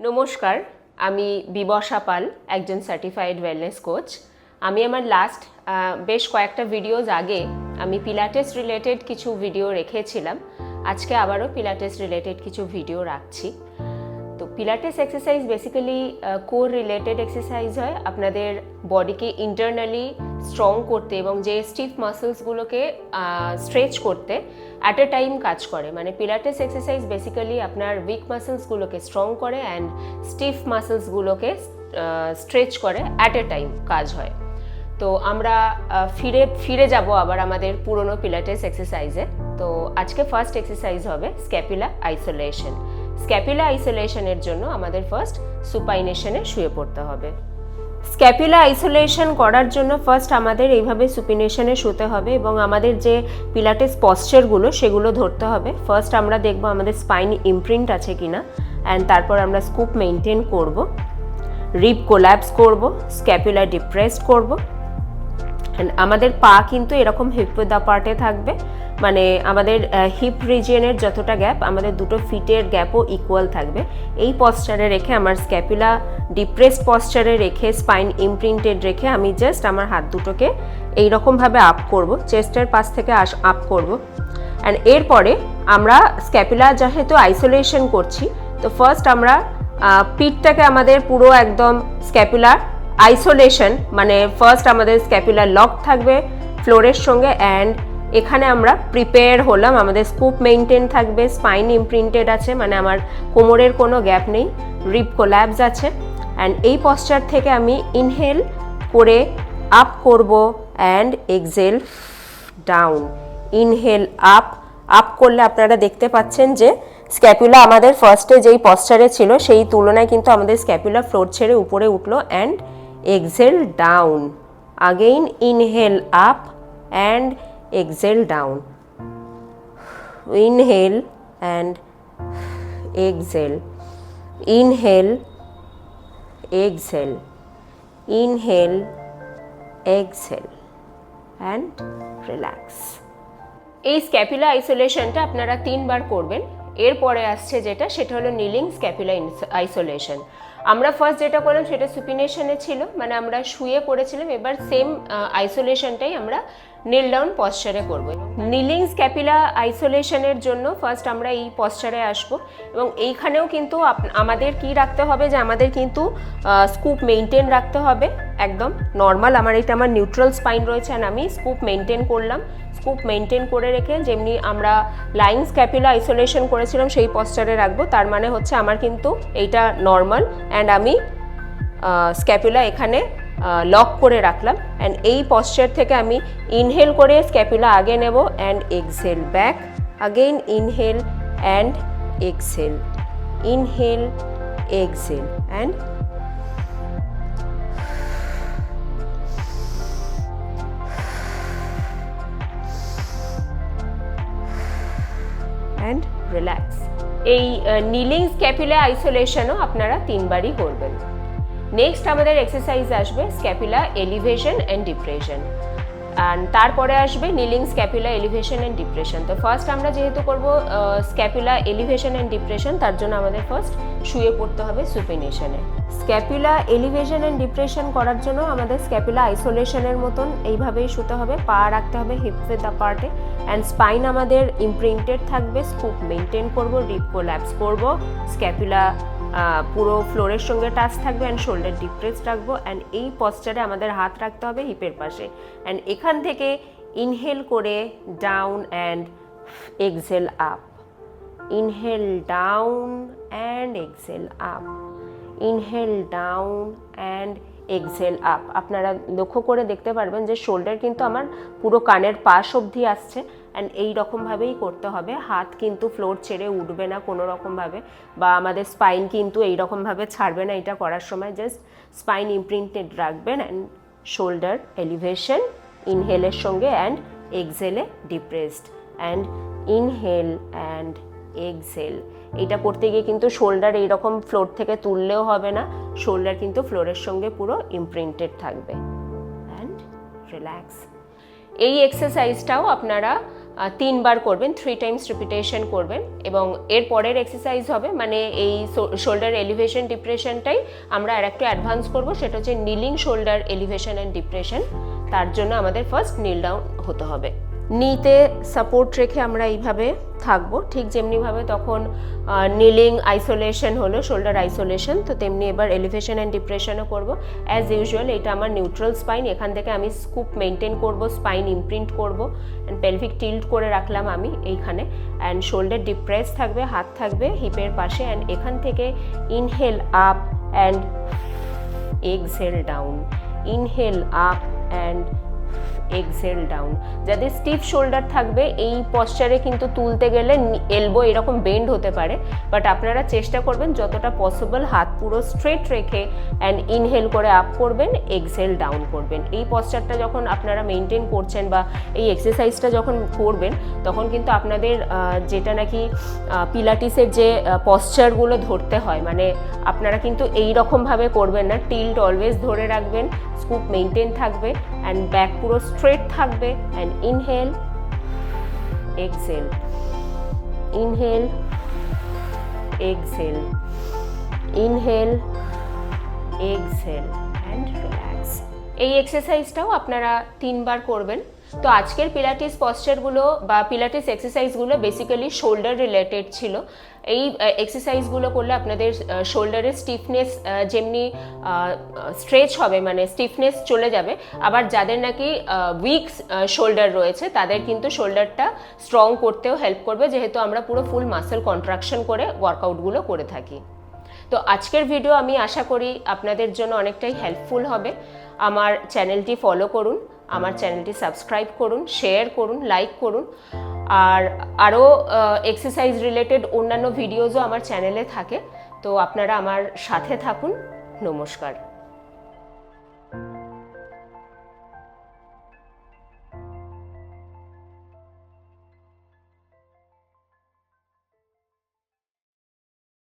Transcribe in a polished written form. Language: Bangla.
নমস্কার, আমি বিবশা পাল, একজন সার্টিফাইড ওয়েলনেস কোচ। আমি আমার লাস্ট বেশ কয়েকটা ভিডিওজ আগে আমি পিলাটেস রিলেটেড কিছু ভিডিও রেখেছিলাম। আজকে আবারও পিলাটেস রিলেটেড কিছু ভিডিও রাখছি। তো Pilates exercise basically core related exercise হয়, আপনাদের বডিকে ইন্টারনালি স্ট্রং করতে এবং যে স্টিফ মাসেলসগুলোকে স্ট্রেচ করতে অ্যাট এ টাইম কাজ করে। মানে পিলাটেস এক্সারসাইজ বেসিক্যালি আপনার উইক মাসেলসগুলোকে স্ট্রং করে অ্যান্ড স্টিফ মাসেলসগুলোকে স্ট্রেচ করে, অ্যাট এ টাইম কাজ হয়। তো আমরা ফিরে যাব আবার আমাদের পুরনো পিলাটেস এক্সারসাইজে। তো আজকে ফার্স্ট এক্সারসাইজ হবে স্ক্যাপুলা আইসোলেশন। স্ক্যাপুলা আইসোলেশনের জন্য আমাদের ফার্স্ট সুপাইনেশনে শুয়ে পড়তে হবে। স্ক্যাপুলা আইসোলেশন করার জন্য ফার্স্ট আমাদের এইভাবে সুপিনেশনে শুতে হবে এবং আমাদের যে পিলাটেস পশ্চারগুলো সেগুলো ধরতে হবে। ফার্স্ট আমরা দেখব আমাদের স্পাইন ইমপ্রিন্ট আছে কিনা, অ্যান্ড তারপর আমরা স্কুপ মেনটেন করব, রিব কোল্যাপস করব, স্ক্যাপুলা ডিপ্রেসড করব। অ্যান্ড আমাদের পা কিন্তু এরকম হিপ উইথ পার্টে থাকবে, মানে আমাদের হিপ রিজিয়নের যতটা গ্যাপ আমাদের দুটো ফিটের গ্যাপও ইকুয়াল থাকবে। এই পশ্চারে রেখে আমার স্ক্যাপুলা ডিপ্রেসড পশ্চারে রেখে স্পাইন ইমপ্রিন্টেড রেখে আমি জাস্ট আমার হাত দুটোকে এইরকমভাবে আপ করব, চেস্টের পাশ থেকে আপ করব। অ্যান্ড এরপরে আমরা স্ক্যাপুলা যেহেতু আইসোলেশন করছি, তো ফার্স্ট আমরা পিঠটাকে আমাদের পুরো একদম স্ক্যাপুলার আইসোলেশন, মানে ফার্স্ট আমাদের স্ক্যাপুলার লক থাকবে ফ্লোরের সঙ্গে, অ্যান্ড এখানে আমরা প্রিপেয়ার হলাম, আমাদের স্কুপ মেইনটেইন থাকবে, স্পাইন ইমপ্রিন্টেড আছে, মানে আমার কোমরের কোনো গ্যাপ নেই, রিব কোল্যাপস আছে। অ্যান্ড এই পশ্চার থেকে আমি ইনহেল করে আপ করব and Excel down. Inhale up করলে আপনারা দেখতে পাচ্ছেন যে স্ক্যাপুলা আমাদের ফার্স্টে যেই পশ্চারে ছিল সেই তুলনায় কিন্তু আমাদের স্ক্যাপুলা ফ্লোর ছেড়ে উপরে উঠলো, and Excel down. Again inhale up and exhale down. Inhale and exhale. Inhale, exhale. Inhale, exhale and relax. এই স্ক্যাপুলা আইসোলেশনটা আপনারা 3 বার করবেন। এরপরে আসছে যেটা, সেটা হলো নিলিং স্ক্যাপুলা আইসোলেশন। আমরা ফার্স্ট যেটা করলাম সেটা সুপিনেশনে ছিল, মানে আমরা শুয়ে করেছিলাম। এবার সেম আইসোলেশনটাই আমরা নীল ডাউন পশ্চারে করব। নিলিং স্ক্যাপুলা আইসোলেশনের জন্য ফার্স্ট আমরা এই পশ্চারে আসব, এবং এইখানেও কিন্তু আমাদের কি রাখতে হবে, যে আমাদের কিন্তু স্কুপ মেইনটেইন রাখতে হবে একদম নর্মাল। আমার নিউট্রাল স্পাইন রয়েছে, অ্যান্ড আমি স্কুপ মেইনটেইন করলাম। স্কুপ মেইনটেইন করে রেখে যেমনি আমরা লাইং স্ক্যাপুলা আইসোলেশন করেছিলাম সেই পশ্চারে রাখবো। তার মানে হচ্ছে আমার কিন্তু এইটা নর্মাল, অ্যান্ড আমি স্ক্যাপুলা এখানে লক করে রাখলাম। অ্যান্ড এই পশ্চার থেকে আমি ইনহেল করে স্ক্যাপুলা আগে নেব, and exhale back, again inhale and exhale, inhale exhale and and relax. এই নিলিং স্ক্যাপুলা আইসোলেশনও আপনারা 3 বারই করবেন। নেক্সট আমাদের এক্সারসাইজ আসবে scapula elevation and depression, and তারপরে আসবে নিলিং স্ক্যাপুলা এলিভেশন অ্যান্ড ডিপ্রেশন। তো ফার্স্ট আমরা যেহেতু করব স্ক্যাপুলা এলিভেশন অ্যান্ড ডিপ্রেশন, তার জন্য আমাদের ফার্স্ট শুয়ে পড়তে হবে সুপিনেশনে। স্ক্যাপুলা এলিভেশন অ্যান্ড ডিপ্রেশন করার জন্য আমাদের স্ক্যাপুলা আইসোলেশনের মতন এইভাবেই শুতে হবে, পা রাখতে হবে হিপ উইথ পার্টে, অ্যান্ড স্পাইন আমাদের ইমপ্রিন্টেড থাকবে, স্কুপ মেইনটেইন করব, রিব কোল্যাপস করব, স্ক্যাপুলা পুরো ফ্লোরের সঙ্গে টাচ থাকবে, অ্যান্ড শোল্ডার ডিপ্রেস রাখবো। অ্যান্ড এই পশ্চারে আমাদের হাত রাখতে হবে হিপের পাশে, অ্যান্ড এখান থেকে ইনহেল করে down and exhale up, inhale down and exhale up, inhale down and exhale up. আপনারা লক্ষ্য করে দেখতে পারবেন যে শোল্ডার কিন্তু আমার পুরো কানের পাশ অবধি আসছে, অ্যান্ড এই রকমভাবেই করতে হবে। হাত কিন্তু ফ্লোর ছেড়ে উঠবে না কোনো রকমভাবে, বা আমাদের স্পাইন কিন্তু এইরকমভাবে ছাড়বে না। এটা করার সময় জাস্ট স্পাইন ইমপ্রিন্টেড রাখবেন, অ্যান্ড শোল্ডার এলিভেশন ইনহেলের সঙ্গে, অ্যান্ড এক্সহেলে depressed, and inhale and exhale. এটা করতে গিয়ে কিন্তু শোল্ডার এইরকম ফ্লোর থেকে তুললেও হবে না, শোল্ডার কিন্তু ফ্লোরের সঙ্গে পুরো ইমপ্রিন্টেড থাকবে, অ্যান্ড রিল্যাক্স। এই এক্সারসাইজটাও আপনারা 3 বার করবেন, 3 টাইমস রিপিটেশন করবেন এবং এর পরের এক্সারসাইজ হবে মানে এই শোল্ডার এলিভেশন ডিপ্রেশনটাই আমরা আর একটু অ্যাডভান্স করব, সেটা হচ্ছে নিলিং শোল্ডার এলিভেশন অ্যান্ড ডিপ্রেশন। তার জন্য আমাদের ফার্স্ট নীল ডাউন হতে হবে। নিতে সাপোর্ট রেখে আমরা এইভাবে থাকবো, ঠিক যেমনিভাবে তখন নিলিং আইসোলেশন হলো, শোল্ডার আইসোলেশন, তো তেমনি এবার এলিভেশন অ্যান্ড ডিপ্রেশনও করবো অ্যাজ ইউজুয়াল। এটা আমার নিউট্রাল স্পাইন, এখান থেকে আমি স্কুপ মেনটেন করব, স্পাইন ইমপ্রিন্ট করব অ্যান্ড পেলভিক টিল্ট করে রাখলাম আমি এইখানে, অ্যান্ড শোল্ডার ডিপ্রেস থাকবে, হাত থাকবে হিপের পাশে, অ্যান্ড এখান থেকে inhale up and exhale down, inhale up and exhale down. যাদের স্টিফ শোল্ডার থাকবে এই পশ্চারে কিন্তু তুলতে গেলে এলবো এরকম বেন্ড হতে পারে, বাট আপনারা চেষ্টা করবেন যতটা পসিবল হাত পুরো স্ট্রেট রেখে অ্যান্ড ইনহেল করে আপ করবেন, এক্সহেল ডাউন করবেন। এই পশ্চারটা যখন আপনারা মেনটেন করছেন বা এই এক্সারসাইজটা যখন করবেন তখন কিন্তু আপনাদের যেটা নাকি পিলাটিসের যে পশ্চারগুলো ধরতে হয়, মানে আপনারা কিন্তু এই রকমভাবে করবেন না, টিল্ট অলওয়েজ ধরে রাখবেন, স্কুপ মেনটেন থাকবে অ্যান্ড ব্যাক পুরো স্ট্রেট থাকবে, and inhale exhale, inhale exhale, inhale exhale and relax. এই এক্সারসাইজটাও আপনারা 3 বার করবেন। তো আজকের পিলাটিস পশ্চারগুলো বা পিলাটিস এক্সারসাইজগুলো বেসিক্যালি শোল্ডার রিলেটেড ছিল। এই এক্সারসাইজগুলো করলে আপনাদের শোল্ডারের স্টিফনেস যেমনি স্ট্রেচ হবে, মানে স্টিফনেস চলে যাবে, আবার যাদের নাকি উইক শোল্ডার রয়েছে তাদের কিন্তু শোল্ডারটা স্ট্রং করতেও হেল্প করবে, যেহেতু আমরা পুরো ফুল মাসেল কন্ট্রাকশন করে ওয়ার্কআউটগুলো করে থাকি। তো আজকের ভিডিও আমি আশা করি আপনাদের জন্য অনেকটাই হেল্পফুল হবে। আমার চ্যানেলটি ফলো করুন, আমার চ্যানেলটি সাবস্ক্রাইব করুন, শেয়ার করুন, লাইক করুন, আর আরও এক্সারসাইজ রিলেটেড অন্যান্য ভিডিওজও আমার চ্যানেলে থাকে, তো আপনারা আমার সাথে থাকুন। নমস্কার।